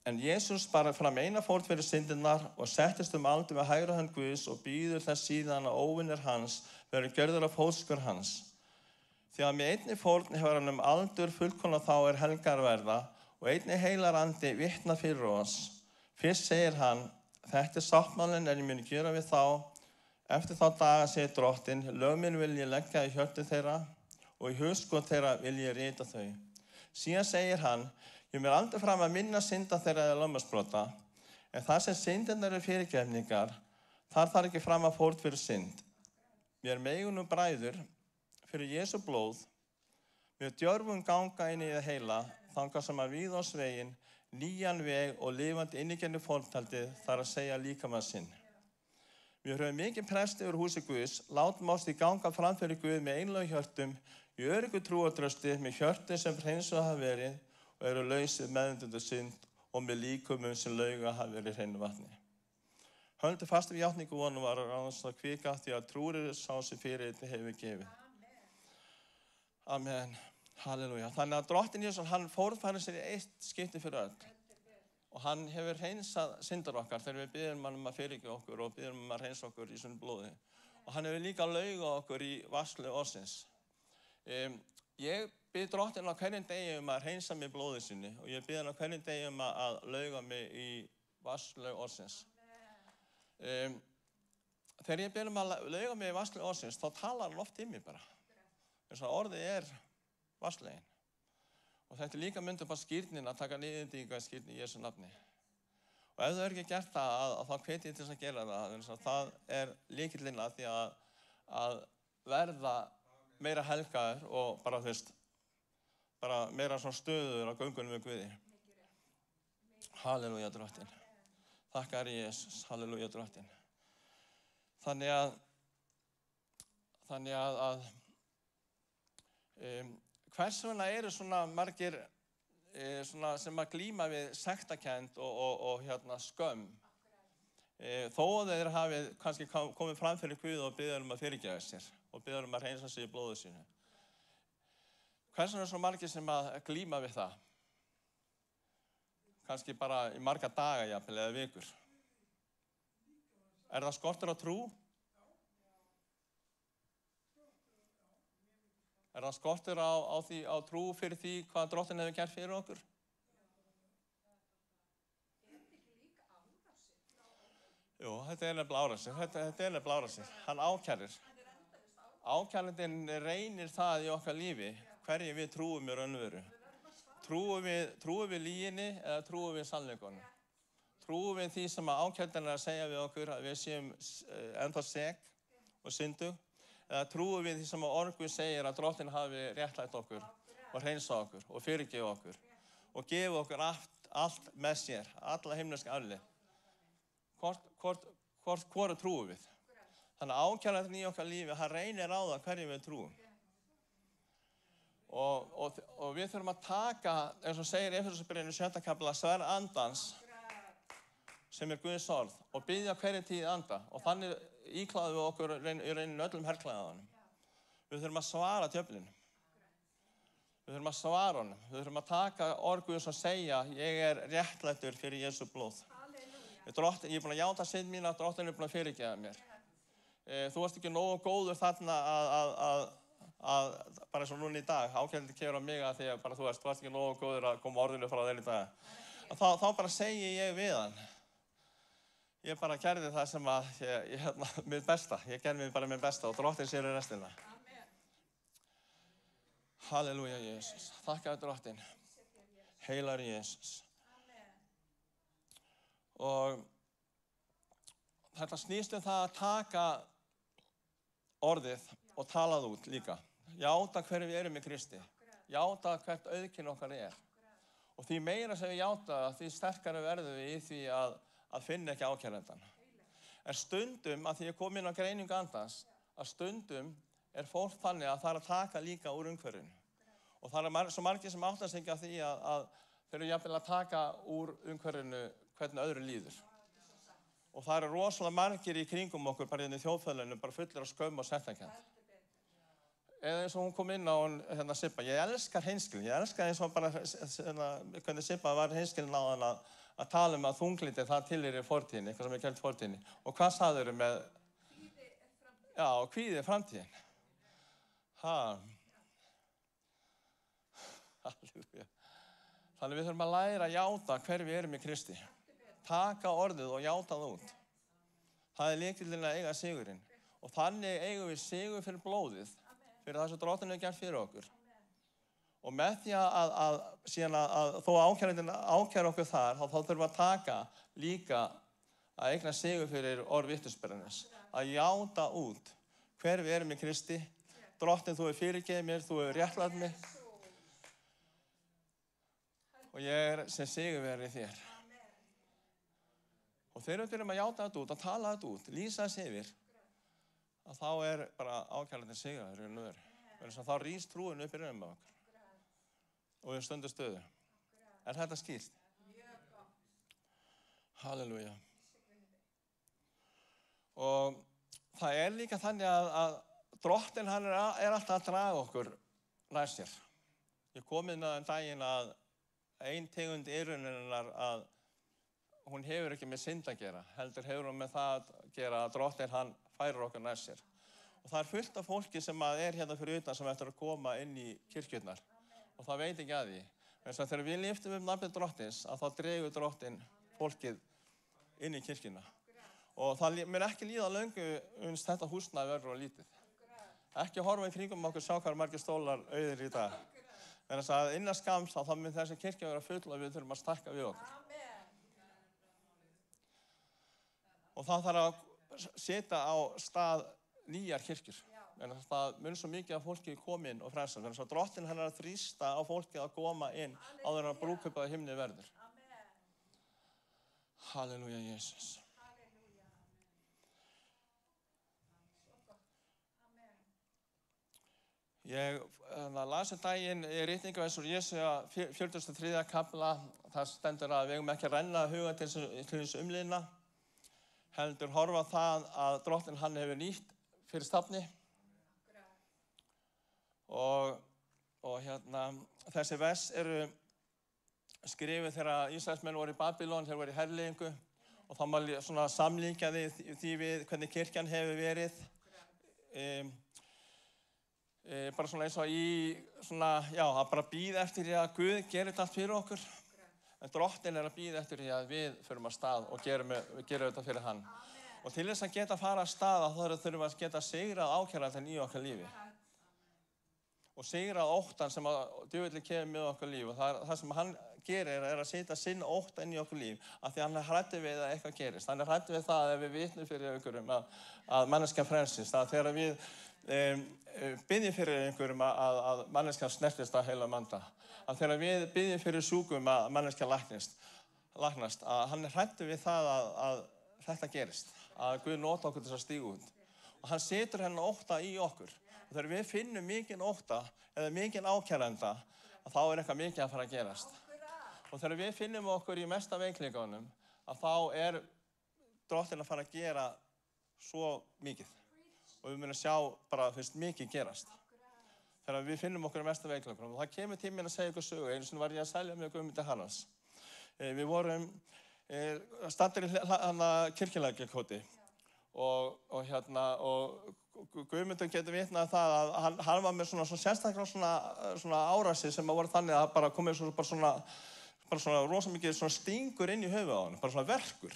Speaker 4: En Jesús bar fram eina fórn fyrir syndirnar og settist aldur við hægri hönd Guðs og býður þess síðan að óvinir hans verði gjörður af fótskur hans. Því að með einni fórn hefur hann aldur fullkomna þá helgar verða og einni heilar andi vitna fyrir oss. Fyrst segir hann, þetta sáttmálinn ég mun gera við þá. Eftir þá daga segir Drottinn, lög mín vil ég leggja í hjörtu þeirra og í hugskot þeirra vil ég rita þau. Síðan segir hann, ég mun aldrei fram að minna synda þeirra eða lögmarsbrota, en það sem syndirnar fyrirgefningar, þar þarf ekki fram að fórn fyrir synd. Mér megum nú bræður fyrir Jesú blóð, við djörfum ganga inn í það heila, þangað sem að víða oss veginn, nýjan veg og lifandi innigenni fórntaldið þar að segja líkamann sinn. Við höfum mikið prest yfir húsi Guðs, látum oss því ganga fram fyrir Guð með einlægum hjörtum, í öruggu trúartrausti, með hjörtum sem hreinsuð hafa verið og eru lausir meðvitund synd og með líkumum sem lauga hafa verið í hreinu vatni. Höldum fast við játningu vonum var að kvika því að trúrir sá sem fyrir þetta hefur gefið. Amen. Halleluja. Þannig að Drottinn Jesús, hann fórfærir sér í eitt skipti fyrir öll. Og hann hefur hreinsað syndar okkar þegar við biðjum hann að fyrirgefa okkur og biðjum að hreinsa okkur í svona blóði. Og hann hefur líka laugað okkur í varslu orðsins. Ég bið Drottinn á hverjum degi að hreinsa mig blóði sinni og ég bið hann á hverjum degi að lauga mig í varslu orðsins. Þegar ég bið að lauga mig í varslu orðsins þá talar hann oft í mig bara. Þess að orðið varslegin. Og þetta líka myndum bara skírnin að taka niðurdýringu að skírni í Jesú nafni. Og ef það ekki gert það, þá hvet ég til þess að gera það. Það lykillinn að því að verða meira helgaður og bara, bara meira svona stöður á göngunum við Guði. Halleluja, Drottinn. Þakka þér, Jesús. Halleluja, Drottinn. Þannig að hvers vegna eru svona margir sem að glíma við sektarkennd og skömm. Þó að þeir hafi kannski komið fram fyrir Guð og biðja að fyrirgefa sér og biðja að hreinsa sig í blóðu sínu. Hvers vegna eru svona margir sem að glíma við það? Kannski bara í marga daga jafnvel eða vikur. Það skortur á trú? Það skortur á trú fyrir því hvað Drottinn hefur gert fyrir okkur? Jú, þetta nefnilega árásir. Þetta nefnilega árásir. Hann ákærir. Ákærandinn reynir það í okkar lífi, hverju við trúum í raunveru. Trúum við lyginni eða trúum við sannleikanum? Trúum við því sem ákærandinn að segja við okkur að við séum ennþá sek og syndug? Eða trúum við því sem orð Guð segir að Drottinn hafi réttlætt okkur og hreinsað okkur og fyrirgefa okkur og gefa okkur allt með sér, alla himneska arfleifð. Hvoru trúum við? Þannig að ákærandinn í okkar lífi, hann reynir á það hverju við trúum. Og við þurfum að taka, eins og segir í Efesubreinu 7. kafla, sverð andans sem Guðs orð og biðja hverju tíð anda og þannig íklæðum við okkur í rauninni öllum herklæðanum. Við þurfum að svara djöflinu. Við þurfum að svara honum. Við þurfum að taka orð Guðs og segja, ég réttlættur fyrir Jesú blóð. Ég er búinn að játa synd mína, Drottinn er búinn að fyrirgefa mér. Þú varst ekki nógu góður þarna að bara eins og núna í dag, ákærandi kemur á mig að því að bara þú varst ekki nógu góður að koma orðinu frá þér í dag. Þá bara segi ég við hann. Ég bara gerði það sem mitt besta. Ég gerði mig bara mitt besta og Drottinn sér í restina. Halleluja, Jesús. Þakka þér, Drottinn. Heilari Jesús. Og þetta snýst það að taka orðið og tala það út líka. Játa hverju við erum í Kristi. Játa hvert auðkinn okkar Og því meira sem við játa, því sterkari verðum við í því að finna ekki ákærendan. En stundum, að því ég kom inn á greiningu andans, að stundum fólk þannig að það að taka líka úr umhverfinu. Og það svo margir sem áttar sig ekki af því að þeir eru jafnvel að taka úr umhverfinu hvernig öðru líður. Og það rosalega margir í kringum okkur, bara í þjóðfélaginu, bara fullir af skömm og sektarkennd. Eða eins og hún kom inn á hérna Sibba, ég elskar hreinskilni, ég elskar eins og bara hvernig Sibba var hreinskilin á hann að tala að þunglyndi það tilheyrir fortíðinni, eitthvað sem gælt fortíðinni. Og hvað sagðirðu með? Kvíði framtíðin. Já, kvíði framtíðin. Halleluja. Þannig við þurfum að læra að játa hver við erum í Kristi. Taka orðið og játa það út. Það lykillinn að eiga sigurinn. Og þannig eigum við sigur fyrir blóðið. Fyrir það sem Drottinn hefur gert fyrir okkur. Og með því að þó ákærandinn ákæra okkur þar, þá þurfum við að taka líka að eigna sigur fyrir orð vitnisburðarins. Að játa út hver við erum í Kristi. Drottinn, þú hefur fyrirgefið mér, þú hefur réttlætt mig. Og ég sem sigurvegari í þér. Og þegar við byrjum að játa þetta út, að tala þetta út, lýsa þessi yfir, að þá bara ákærandinn sigraður í raun og veru. Þannig að þá rís trúin upp í raun með okkur. Og við stöndum stöðu. Þetta skýrt? Halleluja. Og það líka þannig að Drottinn hann alltaf að draga okkur nær sér. Ég kom inn að daginn að ein tegund rauninnar að hún hefur ekki með synd að gera, heldur hefur hún með það að gera að Drottinn hann færir okkur nær sér. Og það fullt af fólki sem hérna fyrir utan sem eftir að koma inn í kirkjurnar. Og það veit ekki að því. Þess að þegar við lyftum nafnið Drottins, að þá dregur Drottinn fólkið inn í kirkjuna. Og það mun ekki líða löngu uns þetta húsnæði verður og lítið. Ekki horfa í kringum okkur sjá hvað margir stólar auðir í dag. Þess að innan skams þá mun þessi kirkja vera full og við þurfum að stækka við okkur. Og það þarf að setja á stað nýjar kirkjur. En það mun svo mikið að fólki koma inn og frelsa. Þannig að Drottinn hann að þrýsta á fólkið að koma inn áður en að brúðkaupið himni verður. Halleluja, Jesús. Ég las daginn í ritningaverðs úr Jesúa 43. kafla. Það stendur að við eigum ekki að renna huga til þess umliðna. Heldur horfa það að Drottinn hann hefur nýtt fyrir stafni. Og þessi vers eru skrifuð þegar Ísraelsmenn voru í Babylon, þeir voru í herleiðingu. Og þá má svona samlíkja því við hvernig kirkjan hefur verið. Bara svona eins og að bara bíða eftir því að Guð gerir þetta allt fyrir okkur. En Drottinn að bíða eftir því að við förum að stað og gerum þetta fyrir hann. Og til þess að geta að fara að stað þá þurfum við að geta sigrað ákærandann í okkar lífi. Og sigrað óttann sem djöfulli kemur með okkar líf. Og það sem hann gerir að setja sinn ótta inn í okkar líf. Af því hann hræddur við að eitthvað gerist. Hann hræddur við það ef við vitnum fyrir einhverjum að manneskjan frelsist. Þegar við biðjum fyrir einhverjum að manneskjan snertist að heila manda. Þegar við biðjum fyrir sjúkum að manneskjan læknast, að hann hræddur við það að þetta gerist. Að Guð nota okkur til að stíga út. Og hann setur hennar ótta í okkur. Og þegar við finnum mikinn ótta eða mikinn ákæranda, að þá eitthvað mikið að fara að gerast. Og þegar við finnum okkur í mesta veikleikanum, að þá Drottinn að fara að gera svo mikið. Og við munum sjá bara fyrst mikið gerast. Þegar við finnum okkur í mesta veikleikanum. Og það kemur tíminn að segja ykkur sögu. Einu sinni var ég að selja með Guðmundi Haralds. Við vorum staddir í kirkjulækjarkoti. Og Guðmundur getur vitnað það að hann var með svona sérstaklega svona árasi sem voru þannig að bara komið bara svona rosa mikið svona stingur inn í höfuð á hann, bara svona verkur.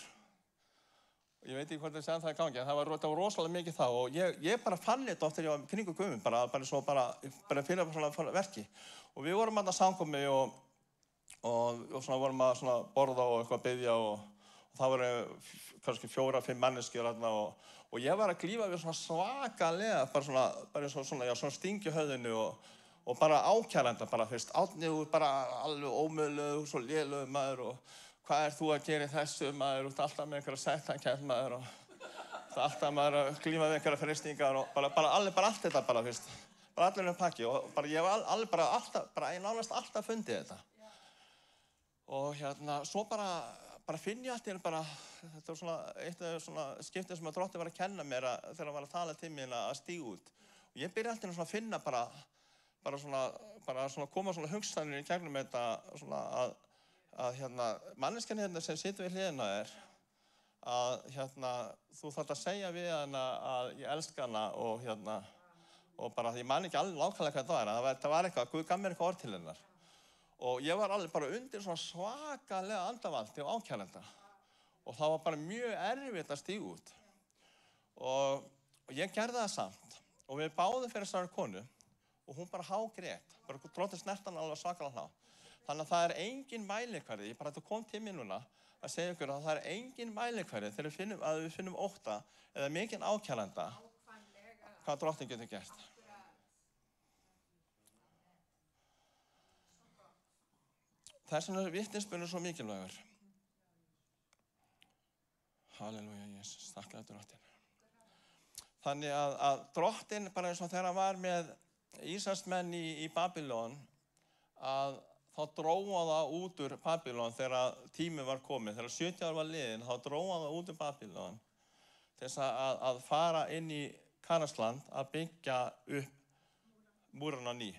Speaker 4: Ég veit ekki hvort það það í gangi, en það var rosalega mikið þá og ég bara fann þetta oft þegar ég var kringum Guðmund, bara fyrir svona verki. Og við vorum að samkomi og og svona vorum að svona borða og eitthvað biðja og það voru kannski 4-5 manneskjur þarna og ég var að glíma við svona svakalega, bara eins og svona sting í höfðinu og bara ákæranda bara fyrst, Árni, þú bara alveg ómögulegur, svo lélegur maður og hvað þú að gera í þessu maður, þú ert alltaf með einhverja sektarkennd maður og þú ert alltaf maður að glíma við einhverja freistingar og bara allt þetta bara fyrst, bara allir pakki og bara ég var alveg bara alltaf, bara ég nánast alltaf fundið þetta. Og svo bara finn ég allt í henni bara, þetta var svona eitt af svona skiptið sem að Drottinn var að kenna mér þegar hann var að tala til mér að stíga út. Og ég byrja allt í henni svona að finna bara svona koma svona hugsanir í gegnum þetta svona að manneskjan hérna sem situr við hliðina að þú þarft að segja við hana að ég elska hana og bara ég man ekki alveg nákvæmlega hvað það var eitthvað, Guð gaf mér eitthvað orð til hennar. Og ég var alveg bara undir svona svakalega andavaldi og ákæranda og það var bara mjög erfitt að stíga út og ég gerði það samt og við báðum fyrir þessari konu og hún bara hágrét, bara Drottinn snerti hana alveg svakalega hátt. Þannig að það er engin mælikvarði, ég bara þetta kom til mér núna að segja ykkur að það er engin mælikvarði þegar við finnum ótta eða mikinn ákæranda hvað Drottinn getur gert. Þess vegna er vitnisbyrnur svo mikilvægur. Halleluja, Jesus, þakka þér Drottinn. Þannig að Drottinn, bara eins og þegar hann var með Ísraelsmenn í Babylon, að þá dróa það út úr Babylon þegar tíminn var komið. Þegar 70 ár var liðin, þá dróa það út úr Babylon til þess að fara inn í Kanaansland að byggja upp múrana á ný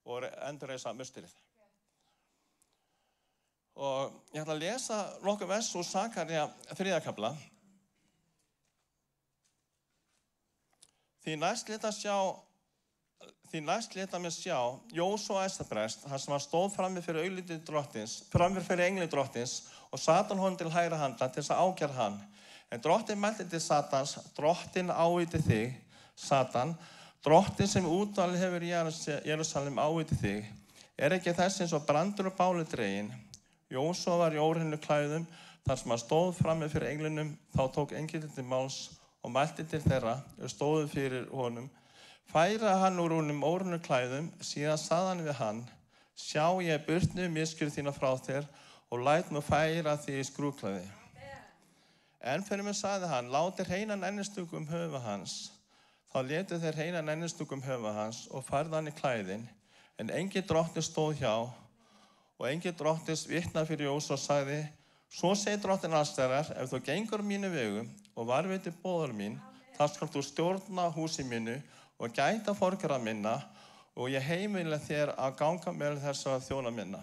Speaker 4: og endurreisa musterið. Og ég ætla að lesa nokkur vers úr Sakarja 3. kafla. Því næst lét hann mér sjá Jósúa Esaprest, hann sem stóð frammi fyrir engli Drottins og Satan honum til hægri handa til þess að ákæra hann. En Drottinn mælti til Satans, Drottinn ávíti þig, Satan, Drottinn sem útvalið hefur í Jerúsalem ávíti þig, er ekki þess eins og brandur og báli dreginn. Jósúa var í óhreinu klæðum, þar sem hann stóð frammi fyrir englinum, þá tók engillinn til máls og mælti til þeirra og stóðu fyrir honum. Færa hann úr honum óhreinu klæðum, síðan sagði hann við hann, sjá ég burt nú misgjörð þína frá þér og læt nú færa þig í skrúðklæði. Enn fyrir mig sagði hann, láti hreina nennistúk höfuð hans. Þá létu þeir hreina nennistúk höfuð hans og færðu hann í klæðin, en enginn Drottinn stóð hjá og enginn Drottins vitnaði fyrir Jósúa og sagði, svo segir Drottinn allsstaðar, ef þú gengur mínu vegum og varðveitir boðorð mín, þá skalt þú stjórna húsi mínu og gæta forgjara minna og ég heimila þér að ganga með þessara þjóna minna.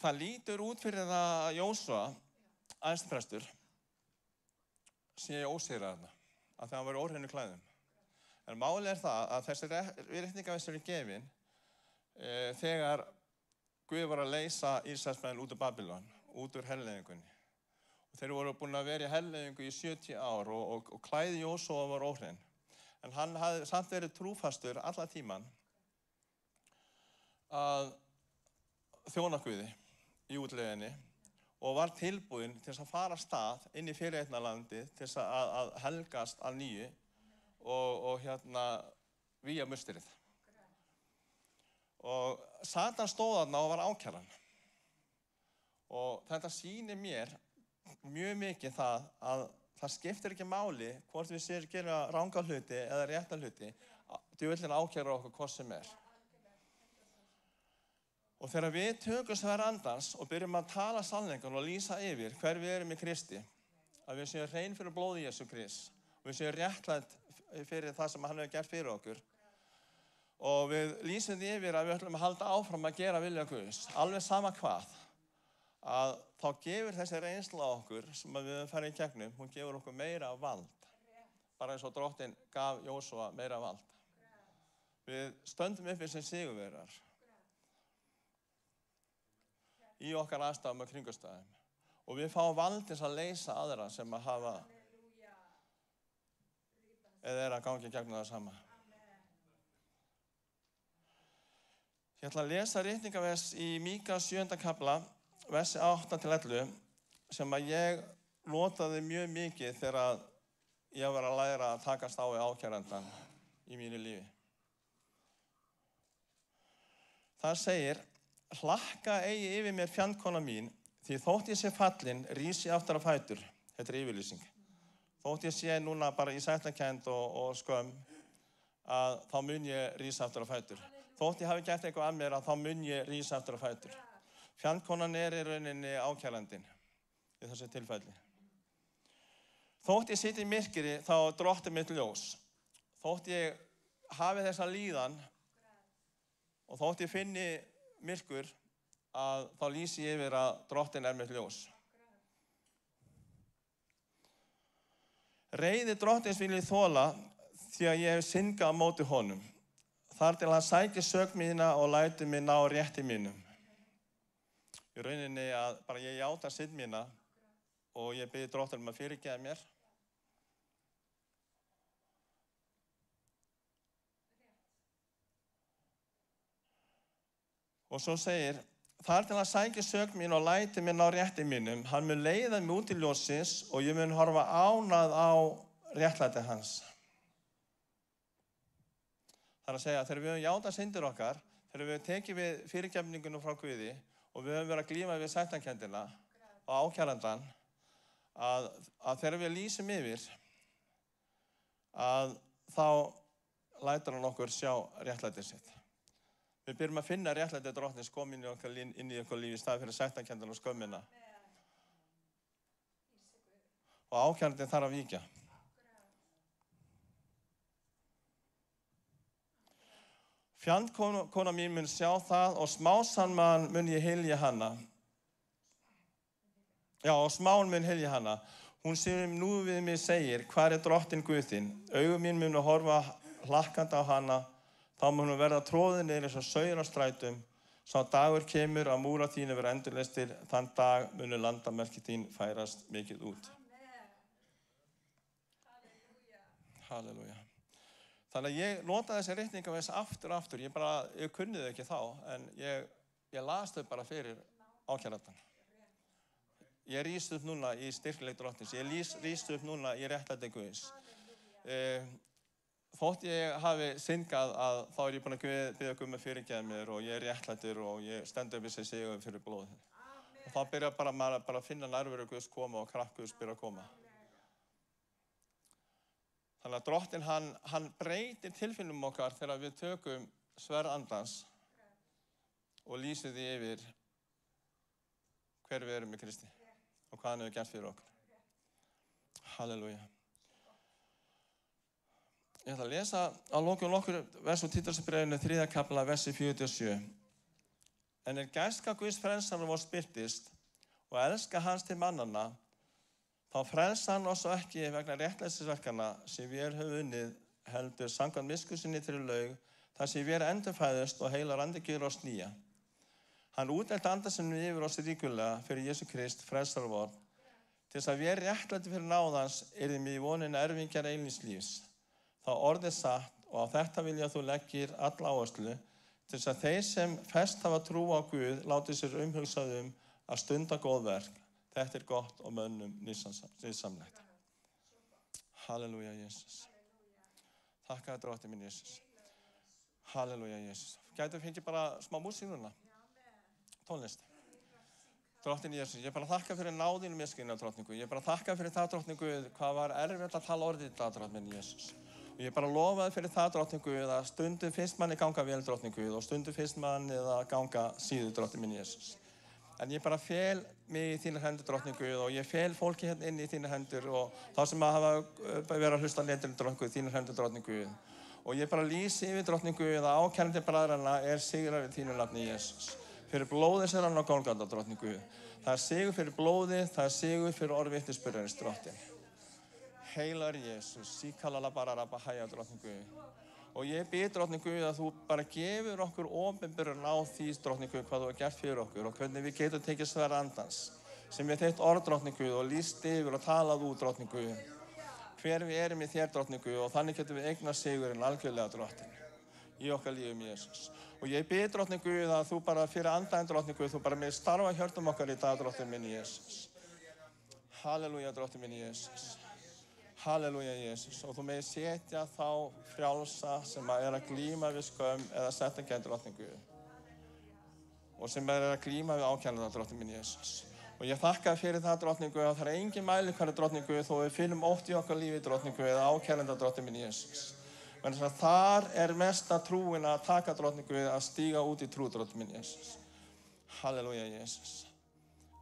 Speaker 4: Það lítur út fyrir það að Jósúa, æðstiprestur, sé ósigraður þarna, að það var í óhreinu klæðum. En málið er það að þessi réttingavistur er gefin þegar Guð var að leysa Ísraelsmenn út úr Babylon, út úr herleiðingunni. Og þeir voru búin að vera í herleiðingu í 70 ár og klæði Jósúa var óhrein. En hann hafði samt verið trúfastur alla tíman að þjóna Guði í útleiðinni og var tilbúinn til þess að fara af stað inn í fyrirheitnarlandið til þess að helgast að nýju og vígja musterið. Og Satan stóð þarna og var ákæran. Og þetta sýnir mér mjög mikið það að það skiptir ekki máli hvort við séum gera ranga hluti eða rétta hluti. Djöfullinn ákærar okkur hvort sem er. Og þegar við tökum svara andans og byrjum að tala sannleikann og lýsa yfir hver við erum í Kristi, að við séum hrein fyrir blóði Jesú Krists, og við séum réttlætt fyrir það sem hann hefur gert fyrir okkur, og við lýsum því yfir að við ætlum að halda áfram að gera vilja Guðs, alveg sama hvað, að þá gefur þessi reynsla okkur sem við höfum farið í gegnum, hún gefur okkur meira vald. Bara eins og Drottinn gaf Jósúa meira vald. Við stöndum uppi sem sigurvegarar í okkar aðstæðum og kringumstæðum. Og við fáum vald til að leysa aðra sem að hafa eða að gangi gegnum það sama. Ég ætla að lesa ritningavers í Míka 7. kafla, versi 8-11, sem að ég notaði mjög mikið þegar ég var að læra að takast á við ákærandann í mínu lífi. Það segir, hlakka eigi yfir mér fjandkona mín, því þótt ég sé fallin, rís ég aftur á fætur. Þetta er yfirlýsing. Þótt ég sé núna bara í sættakennd og skömm, að þá mun ég rísa aftur á fætur. Þótt ég hafi gert eitthvað að mér, að þá mun ég rísa aftur á fætur. Fjandkonan er í rauninni ákærandinn í þessu tilfelli. Þótt ég sitji í myrkri, þá er Drottinn mitt ljós. Þótt ég hafi þessa líðan og þótt ég finni myrkur, að þá lýsi ég yfir að Drottinn er mitt ljós. Reiði Drottins vil ég þola, því að ég hef syndgað á móti honum. Þar til hann sækir sök mína og lætur mig ná rétti mínum. Í rauninni að bara ég játa synd mína og ég bið Drottinn að fyrirgefa mér. Og svo segir, þar til hann sækir sök mín og lætur mig ná rétti mínum, hann mun leiða mig út í ljóssins og ég mun horfa ánað á réttlæti hans. Það er að segja, þegar við höfum játað syndir okkar, þegar við höfum tekið við fyrirgefningunum frá Guði og við höfum verið að glíma við sættakenndina og ákærandann, að þegar við lýsum yfir, að þá lætur hann okkur sjá réttlætið sitt. Við byrjum að finna réttlætið Drottins kom inn í okkar líf í staði fyrir sættakenndina og skömmina. Og ákærandinn þarf að víkja. Fjandkona mín mun sjá það og smásaman mun ég hylja hana. Já, og smán mun hylja hana. Hún sem nú við mig segir, hvar er Drottinn Guð þinn? Augu mín mun horfa hlakkandi á hana. Þá mun hún verða tróðin niður eins og saur á strætum. Sá dagur kemur að múra þínu verða endurleystir. Þann dag munu landamerki þín færast mikið út. Halleluja. Þannig að ég notaði þessi ritningavers aftur og aftur. Ég kunni þau ekki þá, en ég las þau bara fyrir ákærandann. Ég rís upp núna í styrkleik Drottins. Ég rís upp núna í réttlæti Guðs. Þótt ég hafi syndgað að þá er ég búinn að biðja Guð að fyrirgefa mér og ég er réttlætur og ég stend upp í sig sigur fyrir blóðið. Og þá byrjar maður að finna nærveru Guðs koma og kraft Guðs byrja að koma. Þannig að Drottinn hann breytir tilfinningum okkar þegar við tökum sverð andans og lýsum því yfir hver við erum í Kristi og hvað hann hefur gert fyrir okkur. Halleluja. Ég ætla að lesa að lokum nokkur vers úr Títusarbréfinu 3. kafla, versi 47. En gæska Guðs frelsara vor birtist og elska hans til mannanna, þá frelsa hann oss ekki vegna réttlætisverkanna sem við höfum unnið, heldur samkvæmt miskunn sinni til laug, þar sem við endurfæðust og heilar andi gjör oss nýja. Hann útdeilte anda sinni yfir oss ríkulega fyrir Jesú Krist, frelsara vor, til þess að við réttlæti fyrir náðans yrðum í voninni erfingjar eilífs lífs. Þá orðið satt og á þetta vilja þú leggir alla áherslu til þess að þeir sem fest hafa trú á Guð láti sér umhugsað að stunda góð verk. Þetta er gott og mönnum nytsamlegt. Halleluja, Jesus. Þakka þér, Drottinn minn, Jesus. Halleluja, Jesus. Gætu við fengið bara smá músík núna? Tónlist. Drottinn Jesus, ég bara þakka fyrir náðinu miskunni á Drottningu. Ég bara þakka fyrir það, Drottningu, hvað var erfitt að tala orðið þetta, Drottinn minn, Jesus. Og ég bara lofaði fyrir það, Drottningu, að stundum finnst manni ganga vel, Drottningu, og stundum finnst manni að ganga síður, Drottinn minn, Jesus. En ég bara fel mig í þínar hendur, Drottningu, og ég fel fólki hérna inn í þínar hendur og þá sem að hafa verið að hlusta lendur, Drottningu, þínar hendur, Drottningu. Og ég bara lýsi yfir, Drottningu, að ákærandi bræðranna sigrar við þínu nafni, Jesus. Fyrir blóðið sér hann á Gólgata, Drottningu. Það sigur fyrir blóðið, það sigur fyrir orðvitnisspurðarins, Drottinn. Heilar Jesus, síkalala bararaba hæja, Drottningu. Og ég bið, Drottningu, að þú bara gefur okkur opinberun á því, Drottningu, hvað þú har gert fyrir okkur og hvernig við getum tekið sverð andans sem við þitt orð, Drottningu, og lýst yfir og talað út, Drottningu. Hver við erum í þér, Drottningu, og þannig getum við eignað sigurinn algjörlega, Drottinn. í okkar lífum, Jesús. Og ég bið, drottni Guð, að þú bara fyrir andaðin, drottni Guð, þú bara með starfa hjörtum okkar í dag, drottni minn, Jesús. Halleluja, drottni minn, Jesús. Halleluja, Jesús. Og þú með setja þá frjálsa sem að glíma við skömm eða setta gegn, drottni Guð. Og sem að glíma við ákæranda, drottni minn, Jesús. Og ég þakka fyrir það, drottni Guð, að það engin mælikvarði, drottni Guð, þó við finnum ótt í okkar lífi, drottni Guð, eða ákæranda, drottni minn, Jesús. Men þar mesta trúin að taka, drottni Guð, að stíga út í trú, drottni minn, Jesús. Halleluja, Jesús.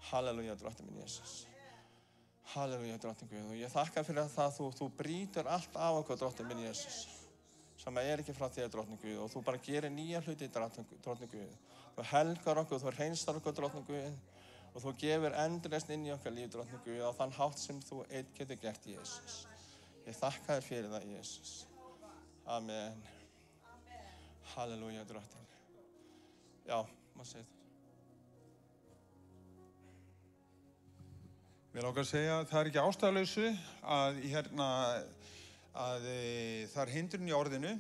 Speaker 4: Halleluja, drottni minn, Jesús. Halleluja, drottni Guð. Og ég þakka fyrir það að þú brýtur allt af okkur, drottni minn, Jesús. Sem ekki frá þér, drottni Guð. Og þú bara gerir nýja hluti, drottni Guð. Þú helgar okkur, þú hreinstar okkur, drottni Guð. Og þú gefur endurreisn inn í okkar líf, drottni Guð, á þann hátt sem þú einn getur gert, Jesús. Ég þakka þér fyrir það, Jesús. Amen. Halleluja, drottni. Já, maður segir það.
Speaker 5: Mér langar að segja að það ekki ástæðulausu að það hindrun í orðinu.